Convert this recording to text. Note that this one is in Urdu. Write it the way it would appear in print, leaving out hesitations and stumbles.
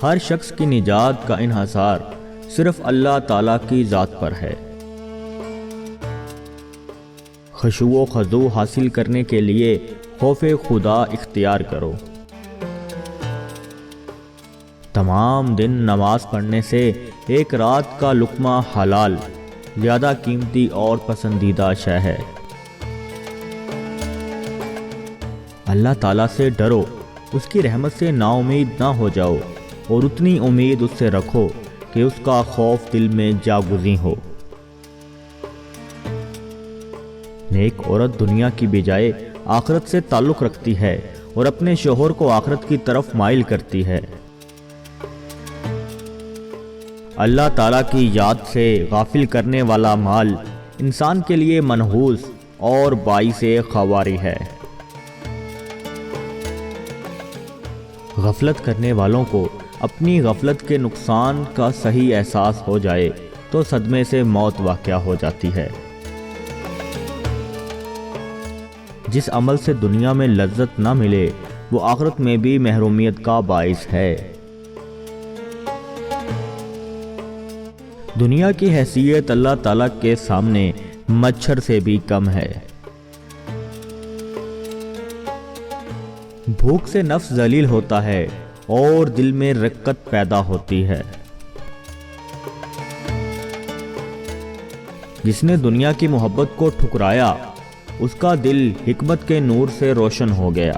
ہر شخص کی نجات کا انحصار صرف اللہ تعالیٰ کی ذات پر ہے۔ خشوع و خضوع حاصل کرنے کے لیے خوف خدا اختیار کرو۔ تمام دن نماز پڑھنے سے ایک رات کا لقمہ حلال زیادہ قیمتی اور پسندیدہ شے ہے۔ اللہ تعالیٰ سے ڈرو، اس کی رحمت سے نا امید نہ ہو جاؤ، اور اتنی امید اس سے رکھو کہ اس کا خوف دل میں جاگزیں ہو۔ نیک عورت دنیا کی بجائے آخرت سے تعلق رکھتی ہے اور اپنے شوہر کو آخرت کی طرف مائل کرتی ہے۔ اللہ تعالیٰ کی یاد سے غافل کرنے والا مال انسان کے لیے منحوس اور باعث خواری ہے۔ غفلت کرنے والوں کو اپنی غفلت کے نقصان کا صحیح احساس ہو جائے تو صدمے سے موت واقع ہو جاتی ہے۔ جس عمل سے دنیا میں لذت نہ ملے وہ آخرت میں بھی محرومیت کا باعث ہے۔ دنیا کی حیثیت اللہ تعالیٰ کے سامنے مچھر سے بھی کم ہے۔ بھوک سے نفس ذلیل ہوتا ہے اور دل میں رقت پیدا ہوتی ہے۔ جس نے دنیا کی محبت کو ٹھکرایا اس کا دل حکمت کے نور سے روشن ہو گیا۔